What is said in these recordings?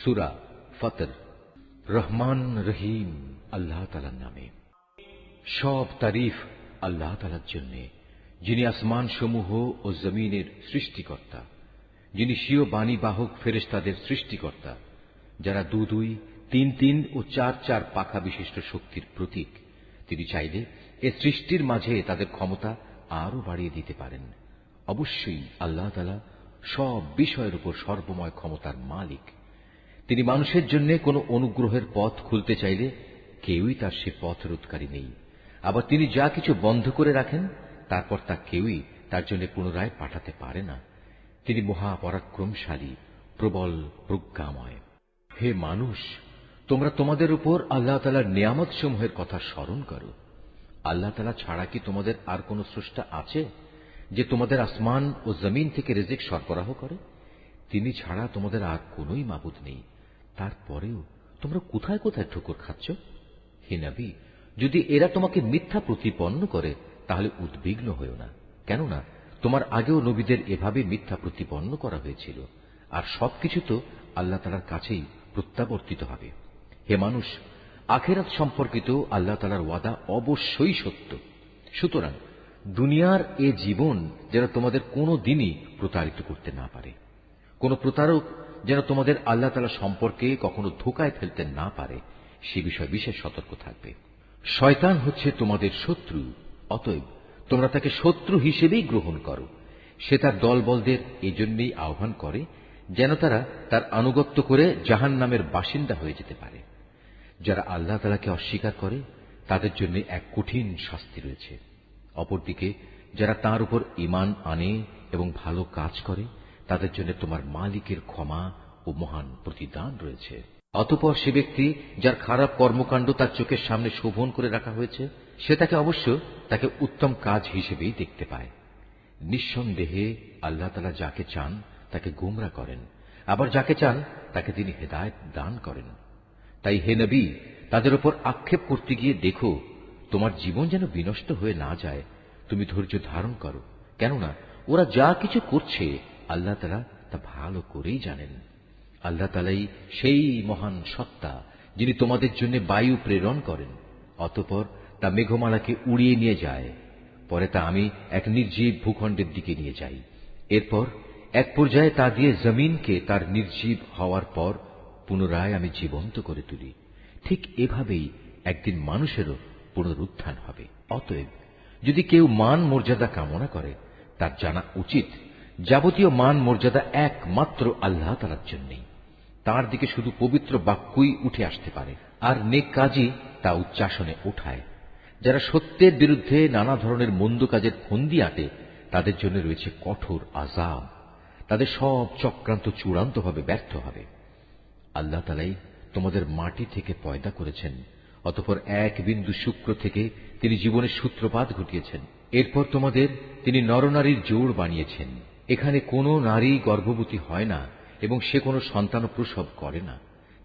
সূরা ফাতর। রহমান রহিম আল্লাহ তাআলার নামে। সব তারিফ আল্লাহ তাআলার জন্য, যিনি আসমান সমূহ ও জমিনের সৃষ্টিকর্তা, যিনি স্বীয় বাণী বাহক ফেরেশতাদের সৃষ্টিকর্তা, যারা 2 2, 3 3 ও 4 4 পাখা বিশিষ্ট শক্তির প্রতীক। তিনি চাইলে এ সৃষ্টির মাঝে তাদের ক্ষমতা আরো বাড়িয়ে দিতে পারেন। অবশ্যই আল্লাহ তাআলা সব বিষয়ের উপর সর্বময় ক্ষমতার মালিক। তিনি মানুষের জন্য কোনো অনুগ্রহের পথ খুলতে চাইলে কেউই তার সে পথ রোধকারী নেই। আবার তিনি যা কিছু বন্ধ করে রাখেন তারপর তা কেউই তার জন্য পুনরায় পাঠাতে পারে না। তিনি মহাপরাক্রমশালী, প্রবল প্রজ্ঞাময়। হে মানুষ, তোমরা তোমাদের উপর আল্লাহ তাআলার নিয়ামত সমূহের কথা স্মরণ করো। আল্লাহ তাআলা ছাড়া কি তোমাদের আর কোন স্রষ্টা আছে যে তোমাদের আসমান ও জমিন থেকে রিজিক সরবরাহ করে? তিনি ছাড়া তোমাদের আর কোনই মাবুদ নেই। তারপরেও তোমরা কোথায় কোথায় ঠোকর খাচ্ছ? হে নবী, যদি এরা তোমাকে মিথ্যা প্রতিপন্ন করে তাহলে উদ্বিগ্ন হয়ো না, কেননা তোমার আগেও নবীদের এভাবে মিথ্যা প্রতিপন্ন করা হয়েছিল। আর সবকিছু তো আল্লাহ তাআলার কাছেই প্রত্যাবর্তিত হবে। হে মানুষ, আখিরাত সম্পর্কিত আল্লাহ তাআলার ওয়াদা অবশ্যই সত্য। সুতরাং দুনিয়ার এ জীবন যেন তোমাদের কোনো দিনই প্রতারিত করতে না পারে। কোন প্রতারক যেন তোমাদের আল্লাহ তাআলা সম্পর্কে কখনো ধোঁকায় ফেলতে না পারে, সে বিষয়ে বিশেষ সতর্ক থাকবে। শয়তান হচ্ছে তোমাদের শত্রু, অতএব তোমরা তাকে শত্রু হিসেবেই গ্রহণ করো। সে তার দলবলদের এজন্যই আহ্বান করে যেন তারা তার আনুগত্য করে জাহান্নামের বাসিন্দা হয়ে যেতে পারে। যারা আল্লাহ তাআলাকে অস্বীকার করে তাদের জন্য এক কঠিন শাস্তি রয়েছে। অপরদিকে যারা তাঁর উপর ঈমান আনে এবং ভালো কাজ করে তাদের জন্য তোমার মালিকের ক্ষমা ও মহান প্রতিদান রয়েছে। অতঃপর সে ব্যক্তি যার খারাপ কর্মকাণ্ড তার চোখের সামনে শোভন করে রাখা হয়েছে, সে তাকে উত্তম কাজ হিসেবেই দেখতে পায়। নিঃসন্দেহে আল্লাহ তাআলা যাকে চান তাকে গোমরা করেন, আবার যাকে চান তাকে তিনি হেদায়েত দান করেন। তাই হে নবী, তাদের উপর আক্ষেপ করতে গিয়ে দেখো তোমার জীবন যেন বিনষ্ট হয়ে না যায়। তুমি ধৈর্য ধারণ করো, কেননা ওরা যা কিছু করছে আল্লাহ তাআলা তা ভালো করেই জানেন। আল্লাহ তাআলাই সেই মহান সত্তা যিনি তোমাদের জন্য বায়ু প্রেরণ করেন, অতঃপর তা মেঘমালাকে উড়িয়ে নিয়ে যায়। পরে তা আমি এক নির্জীব ভূখণ্ডের দিকে নিয়ে যাই। এরপর এক পর্যায়ে তা দিয়ে জমিনকে তার নির্জীব হওয়ার পর পুনরায় আমি জীবন্ত করে তুলি। ঠিক এভাবেই একদিন মানুষেরও পুনরুত্থান হবে। অতএব যদি কেউ মান মর্যাদা কামনা করে তার জানা উচিত যাবতীয় মান মর্যাদা একমাত্র আল্লাহ তাআলার জন্যই। তার দিকে শুধু পবিত্র বাক্যই উঠে আসতে পারে, আর নেক কাজই তা উচ্চাসনে ওঠায়। যারা সত্যের বিরুদ্ধে নানা ধরনের মন্দ কাজের ফন্দি আঁটে তাদের জন্য রয়েছে কঠোর আযাব। তাদের সব চক্রান্ত চূড়ান্তভাবে ব্যর্থ হবে। আল্লাহ তাআলাই তোমাদের মাটি থেকে পয়দা করেছেন, অতঃপর এক বিন্দু শুক্র থেকে তিনি জীবনের সূত্রপাত ঘটিয়েছেন। এরপর তোমাদের তিনি নরনারীর জোড় বানিয়েছেন। এখানে কোনো নারী গর্ভবতী হয় না এবং সে কোনো সন্তান প্রসব করে না,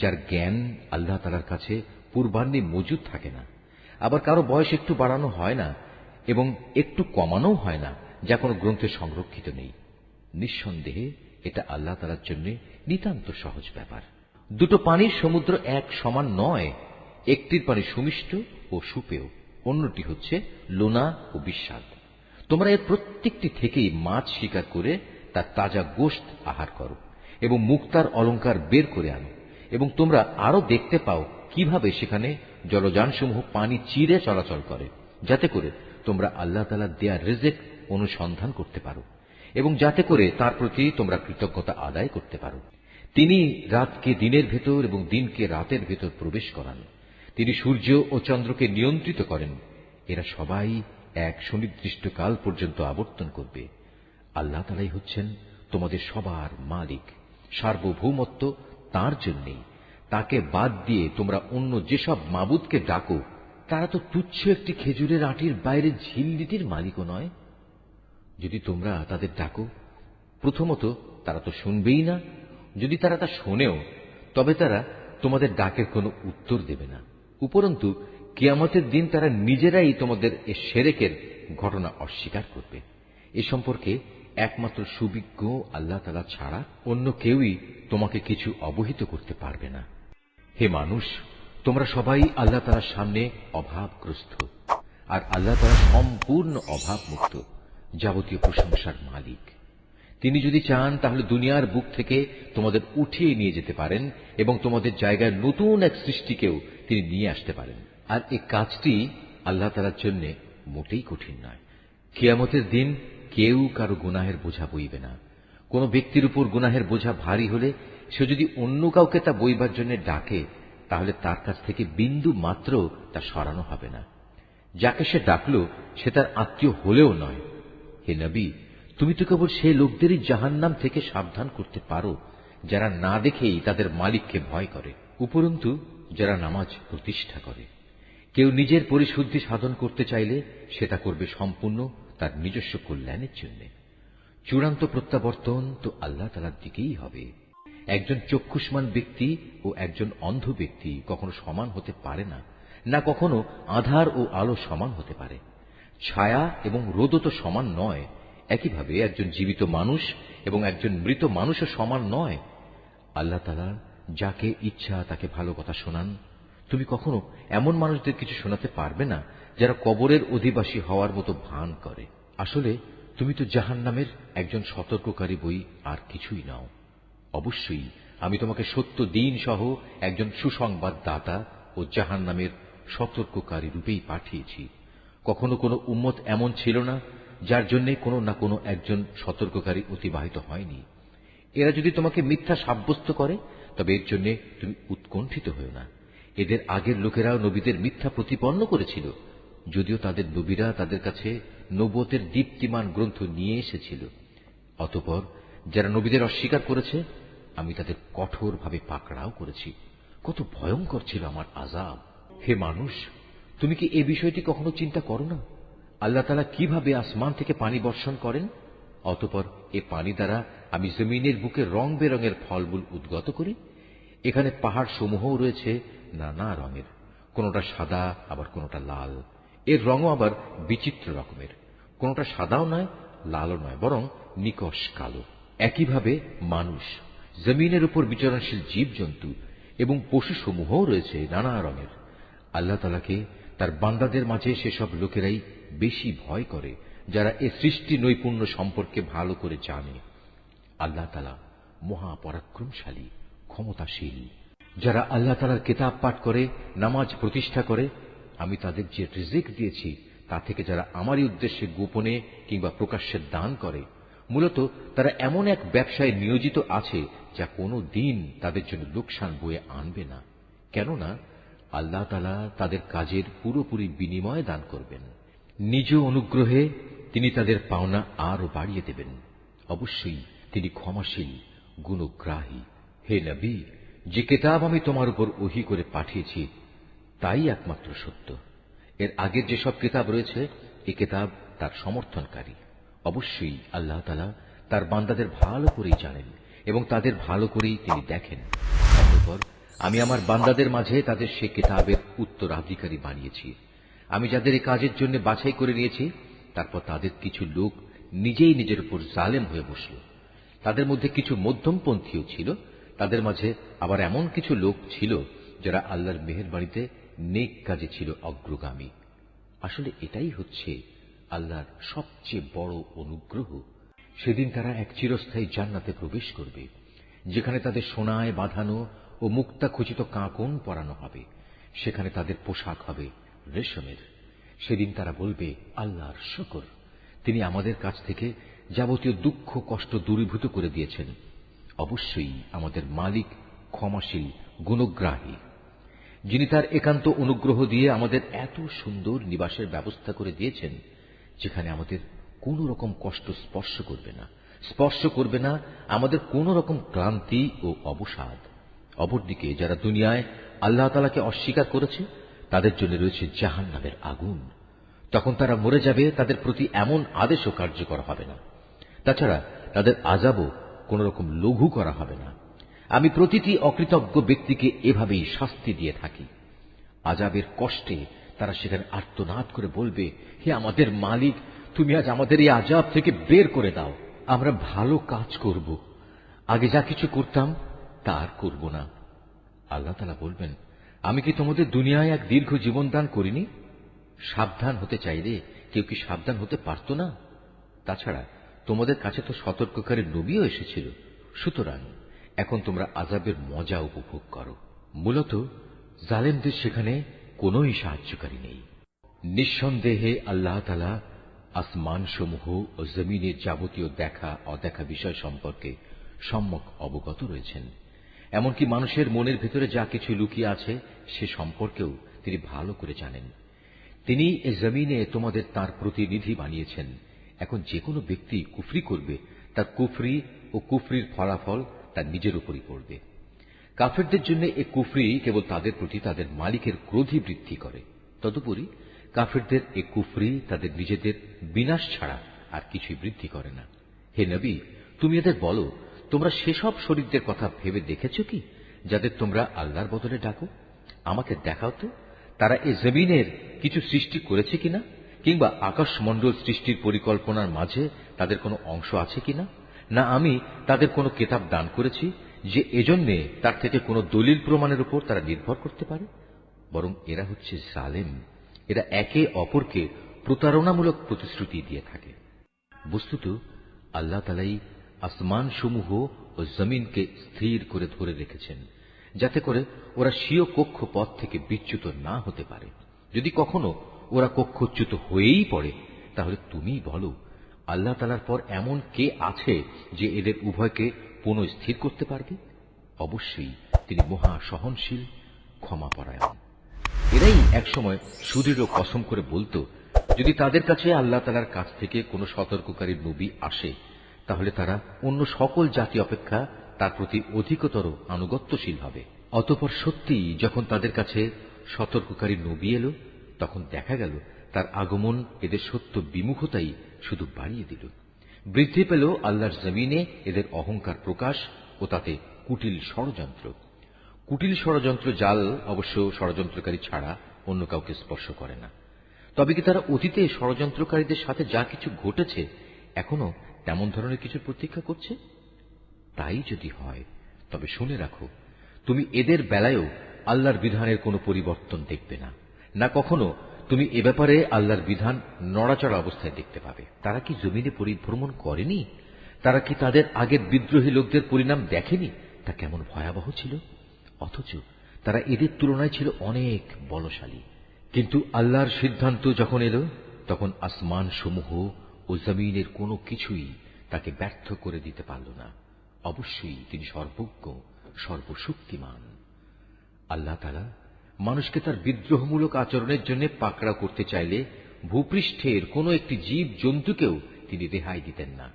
যার জ্ঞান আল্লাহ তাআলার কাছে পূর্বাহ্নে মজুদ থাকে না। আবার কারো বয়স একটু বাড়ানো হয় না এবং একটু কমানোও হয় না, যা কোনো গ্রন্থে সংরক্ষিত নেই। নিঃসন্দেহে এটা আল্লাহ তাআলার জন্য নিতান্ত সহজ ব্যাপার। দুটো পানির সমুদ্র এক সমান নয়। একটির পানি সুমিষ্ট ও সুপেয়, অন্যটি হচ্ছে লোনা ও বিস্বাদ। তোমরা এর প্রত্যেকটি থেকেই মাছ শিকার করে তার তাজা গোশত আহার করো এবং মুক্তার অলংকার বের করে আনো, এবং তোমরা আরো দেখতে পাও কিভাবে সেখানে জলযানসমূহ পানি চিরে চলাচল করে, যাতে করে তোমরা আল্লাহ তাআলার দেয়া রিজিক অনুসন্ধান করতে পারো এবং যাতে করে তার প্রতি তোমরা কৃতজ্ঞতা আদায় করতে পারো। তিনি রাতকে দিনের ভেতর এবং দিনকে রাতের ভেতর প্রবেশ করান। তিনি সূর্য ও চন্দ্রকে নিয়ন্ত্রিত করেন। এরা সবাই এক সুনির্দিষ্ট কাল পর্যন্ত আবর্তন করবে। আল্লাহ তাআলাই হচ্ছেন তোমাদের সবার মালিক। সার্বভৌমত্ব তাঁর জন্যই। তাকে বাদ দিয়ে তোমরা অন্য যেসব মাবুদকে ডাকো তারা তো তুচ্ছ একটি খেজুরের আটির বাইরে ঝিল্লিটির মালিকও নয়। যদি তোমরা তাদের ডাকো, প্রথমত তারা তো শুনবেই না। যদি তারা তা শোনেও তবে তারা তোমাদের ডাকের কোনো উত্তর দেবে না। উপরন্তু কিয়ামতের দিন তারা নিজেরাই তোমাদের এ শিরকের ঘটনা অস্বীকার করবে। এ সম্পর্কে একমাত্র সুবিজ্ঞ আল্লাহ তাআলা ছাড়া অন্য কেউই তোমাকে কিছু অবহিত করতে পারবে না। হে মানুষ, তোমরা সবাই আল্লাহ তাআলার সামনে অভাবগ্রস্ত, আর আল্লাহ তাআলা সম্পূর্ণ অভাবমুক্ত, যাবতীয় প্রশংসার মালিক। তিনি যদি চান তাহলে দুনিয়ার বুক থেকে তোমাদের উঠিয়ে নিয়ে যেতে পারেন এবং তোমাদের জায়গায় নতুন এক সৃষ্টিকেও তিনি নিয়ে আসতে পারেন। আর এই কাজটি আল্লাহ তাআলার জন্য মোটেই কঠিন নয়। কিয়ামতের দিন কেউ কারো গুনাহের বোঝা বইবে না। কোন ব্যক্তির উপর গুনাহের বোঝা ভারী হলে সে যদি অন্য কাউকে তা বইবার জন্য ডাকে, তাহলে তার কাছ থেকে বিন্দু মাত্র তা সরানো হবে না। যাকে সে ডাকল সে তার আত্মীয় হলেও নয়। হে নবী, তুমি তো কেবল সেই লোকদেরই জাহান্নাম থেকে সাবধান করতে পারো যারা না দেখেই তাদের মালিককে ভয় করে, উপরন্তু যারা নামাজ প্রতিষ্ঠা করে। কেউ নিজের পরিশুদ্ধি সাধন করতে চাইলে সেটা করবে সম্পূর্ণ তার নিজস্ব কল্যাণের জন্য। চূড়ান্ত প্রত্যাবর্তন তো আল্লাহ তাআলার দিকেই হবে। একজন চক্ষুষ্মান ব্যক্তি ও একজন অন্ধ ব্যক্তি কখনো সমান হতে পারে না, না কখনো আঁধার ও আলো সমান হতে পারে। ছায়া এবং রোদও তো সমান নয়। একইভাবে একজন জীবিত মানুষ এবং একজন মৃত মানুষও সমান নয়। আল্লাহ তাআলা যাকে ইচ্ছা তাকে ভালো কথা শোনান। তুমি কখনো এমন মানুষদের কিছু শোনাতে পারবে না যারা কবরের অধিবাসী হওয়ার মতো ভান করে। আসলে তুমি তো জাহান্নামের একজন সতর্ককারী বই, আর কিছুই নাও। অবশ্যই আমি তোমাকে সত্য দিন সহ একজন সুসংবাদ দাতা ও জাহান্নামের সতর্ককারী রূপেই পাঠিয়েছি। কখনো কোনো উম্মত এমন ছিল না যার জন্য কোনো না কোনো একজন সতর্ককারী অতিবাহিত হয়নি। এরা যদি তোমাকে মিথ্যা সাব্যস্ত করে তবে এর জন্য তুমি উৎকণ্ঠিত হও না। এদের আগের লোকেরাও নবীদের মিথ্যা প্রতিপন্ন করেছিল, যদিও তাদের নবীরা তাদের কাছে নবুয়তের দীপ্তিমান গ্রন্থ নিয়ে এসেছিল। অতঃপর যারা নবীদের অস্বীকার করেছে আমি তাদের কঠোরভাবে পাকড়াও করেছি। কত ভয়ঙ্কর ছিল আমার আযাব। হে মানুষ, তুমি কি এই বিষয়টি কখনো চিন্তা করো না? আল্লাহ তাআলা কিভাবে আসমান থেকে পানি বর্ষণ করেন, অতঃপর এ পানি দ্বারা আমি জমিনের বুকে রং বেরঙের ফলমূল উদ্গত করি। এখানে পাহাড় সমূহও রয়েছে নানা রঙের, কোনটা সাদা আবার কোনটা লাল। এর রঙও আবার বিচিত্র রকমের, কোনটা সাদাও নয় লালও নয়, বরং নিকষ কালো। একইভাবে মানুষ, জমিনের উপর বিচরণশীল জীবজন্তু এবং পশু সমূহও রয়েছে নানা রঙের। আল্লাহ তাআলাকে তার বান্দাদের মাঝে সেসব লোকেরাই বেশি ভয় করে যারা এ সৃষ্টি নৈপুণ্য সম্পর্কে ভালো করে জানে। আল্লাহ তাআলা মহাপরাক্রমশালী, ক্ষমতাশীল। যারা আল্লাহ তাআলার কিতাব পাঠ করে, নামাজ প্রতিষ্ঠা করে, আমি তাদের যে রিজিক দিয়েছি তা থেকে যারা আমারই উদ্দেশ্যে গোপনে কিংবা প্রকাশ্যে দান করে, মূলত তারা এমন এক ব্যবসায় নিয়োজিত আছে যা কোনো দিন তাদের জন্য লোকসান বয়ে আনবে না, কেননা আল্লাহ তাআলা তাদের কাজের পুরোপুরি বিনিময় দান করবেন। নিজ অনুগ্রহে তিনি তাদের পাওনা আরো বাড়িয়ে দেবেন। অবশ্যই তিনি ক্ষমাশীল, গুণগ্রাহী। হে নবী, যে কিতাব আমি তোমার উপর ওহী করে পাঠিয়েছি তাই একমাত্র সত্য। এর আগের যেসব কিতাব রয়েছে এই কিতাব তার সমর্থনকারী। অবশ্যই আল্লাহ তাআলা তার বান্দাদের ভালো করেই জানেন এবং তাদের ভালো করেই তিনি দেখেন। অতঃপর আমি আমার বান্দাদের মাঝে তাদের সে কিতাবের উত্তরাধিকারী বানিয়েছি। আমি যাদের এই কাজের জন্য বাছাই করে নিয়েছি, তারপর তাদের কিছু লোক নিজেই নিজের উপর জালেম হয়ে বসল। তাদের মধ্যে কিছু মধ্যমপন্থীও ছিল, তাদের মাঝে আবার এমন কিছু লোক ছিল যারা আল্লাহর মেহেরবানিতে নেক কাজে ছিল অগ্রগামী। আসলে এটাই হচ্ছে আল্লাহর সবচেয়ে বড় অনুগ্রহ। সেদিন তারা এক চিরস্থায়ী জান্নাতে প্রবেশ করবে, যেখানে তাদের সোনায় বাঁধানো ও মুক্তা খচিত কাঁকন পরানো হবে। সেখানে তাদের পোশাক হবে রেশমের। সেদিন তারা বলবে, আল্লাহর শুকর, তিনি আমাদের কাছ থেকে যাবতীয় দুঃখ কষ্ট দূরীভূত করে দিয়েছেন। অবশ্যই আমাদের মালিক ক্ষমাশীল, গুণগ্রাহী, যিনি তার একান্ত অনুগ্রহ দিয়ে আমাদের এত সুন্দর নিবাসের ব্যবস্থা করে দিয়েছেন, যেখানে আমাদের কোন রকম কষ্ট স্পর্শ করবে না আমাদের কোন রকম ক্লান্তি ও অবসাদ। অপরদিকে যারা দুনিয়ায় আল্লাহ তাআলাকে অস্বীকার করেছে তাদের জন্য রয়েছে জাহান্নামের আগুন। তখন তারা মরে যাবে, তাদের প্রতি এমন আদেশও কার্যকর হবে না। তাছাড়া তাদের আযাবও কোন রকম লঘু করা হবে না। আমি প্রতিটি অকৃতজ্ঞ ব্যক্তিকে এভাবেই শাস্তি দিয়ে থাকি। আযাবের কষ্টে তারা সেখানে আর্তনাদ করে বলবে, হে আমাদের মালিক, তুমি আজ আমাদের এই আযাব থেকে বের করে দাও। আমরা ভালো কাজ করব, আগে যা কিছু করতাম তা আর করব না। আল্লাহ তাআলা বলবেন, আমি কি তোমাদের দুনিয়ায় এক দীর্ঘ জীবন দান করিনি? সাবধান হতে চাইলে কেউ কি সাবধান হতে পারত না? তাছাড়া তোমাদের কাছে তো সতর্ককারী নবীও এসেছিল। সুতরাং এখন তোমরা আযাবের মজা উপভোগ করো। মূলত জালেমদের সেখানে কোনই সাহায্যকারী নেই। নিঃসন্দেহে আল্লাহ তাআলা আসমানসমূহ ও জমিনের যাবতীয় দেখা অদেখা বিষয় সম্পর্কে সম্যক অবগত রয়েছেন। এমনকি মানুষের মনের ভেতরে যা কিছু লুকিয়ে আছে সে সম্পর্কেও তিনি ভালো করে জানেন। তিনি এ জমিনে তোমাদের তাঁর প্রতিনিধি বানিয়েছেন। এখন যে কোনো ব্যক্তি কুফরি করবে, তার কুফরি ও কুফরির ফলাফল তার নিজের উপরই পড়বে। কাফেরদের জন্য এ কুফরি কেবল তাদের প্রতি তাদের মালিকের ক্রোধই বৃদ্ধি করে। তদুপরি কাফেরদের এ কুফরি তাদের নিজেদের বিনাশ ছাড়া আর কিছুই বৃদ্ধি করে না। হে নবী, তুমি এদের বলো, তোমরা সেসব শরীরদের কথা ভেবে দেখেছ কি যাদের তোমরা আল্লাহর বদলে ডাকো? আমাকে দেখাও তো, তারা এ জমিনের কিছু সৃষ্টি করেছে কিনা, কিংবা আকাশমণ্ডল সৃষ্টির পরিকল্পনার মাঝে তাদের কোনো অংশ আছে কিনা? না আমি তাদের কোনো কিতাব দান করেছি যে এজন্যে তার থেকে কোনো দলিল প্রমাণের উপর তারা নির্ভর করতে পারে? বরং এরা হচ্ছে জালেম। এরা একে অপরকে প্রতারণামূলক প্রতিশ্রুতি দিয়ে থাকে। বস্তুত আল্লাহ তাআলাই আসমান সমূহ ও জমিনকে স্থির করে ধরে রেখেছেন, যাতে করে ওরা স্বীয় কক্ষপথ থেকে বিচ্যুত না হতে পারে। যদি কখনো ওরা কক্ষচ্যুত হয়েই পড়ে, তাহলে তুমিই বলো, আল্লাহ তাআলার পর এমন কে আছে যে এদের উভয়কে পুনঃস্থির করতে পারবে? অবশ্যই তিনি মহা সহনশীল, ক্ষমাপরায়ণ। এরাই একসময় সুদৃঢ় কসম করে বলতো, যদি তাদের কাছে আল্লাহ তাআলার কাছ থেকে কোনো সতর্ককারী নবী আসে, তাহলে তারা অন্য সকল জাতি অপেক্ষা তার প্রতি অধিকতর আনুগত্যশীল হবে। অতঃপর সত্যিই যখন তাদের কাছে সতর্ককারী নবী এলো, তখন দেখা গেল তার আগমন এদের সত্য বিমুখতাই শুধু বাড়িয়ে দিল। বৃদ্ধি পেল আল্লাহর জমিনে এদের অহংকার প্রকাশ ও তাতে কুটিল ষড়যন্ত্র। কুটিল ষড়যন্ত্র জাল অবশ্য ষড়যন্ত্রকারী ছাড়া অন্য কাউকে স্পর্শ করে না। তবে কি তারা অতীতে ষড়যন্ত্রকারীদের সাথে যা কিছু ঘটেছে এখনো তেমন ধরনের কিছুর প্রতীক্ষা করছে? তাই যদি হয়, তবে শুনে রাখো, তুমি এদের বেলায়ও আল্লাহর বিধানের কোনো পরিবর্তন দেখবে না, না কখনো তুমি এ ব্যাপারে আল্লাহর বিধান নড়াচড়া অবস্থায় দেখতে পাবে। তারা কি জমিনে পরিভ্রমণ করেনি? তারা কি তাদের আগের বিদ্রোহী লোকদের পরিণাম দেখেনি তা কেমন ভয়াবহ ছিল? অথচ তারা এদের তুলনায় ছিল অনেক বলশালী। কিন্তু আল্লাহর সিদ্ধান্ত যখন এলো, তখন আসমান সমূহ ও জমিনের কোনো কিছুই তাকে ব্যর্থ করে দিতে পারল না। অবশ্যই তিনি সর্বজ্ঞ, সর্বশক্তিমান। আল্লাহ তাআলা মানুষকে তার বিদ্রোহমূলক আচরণের জন্য পাকড়াও করতে চাইলে ভূপৃষ্ঠের কোনো একটি জীব জন্তুকেও তিনি রেহাই দিতেন না,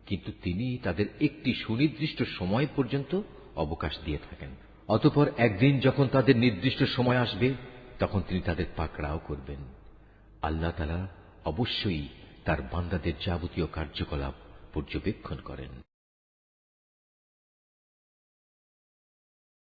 কিন্তু তিনি তাদের একটি সুনির্দিষ্ট সময় পর্যন্ত অবকাশ দিয়ে থাকেন। অতঃপর একদিন যখন তাদের নির্দিষ্ট সময় আসবে, তখন তিনি তাদের পাকড়াও করবেন। আল্লাহ তাআলা অবশ্যই তার বান্দাদের যাবতীয় কার্যকলাপ পর্যবেক্ষণ করেন।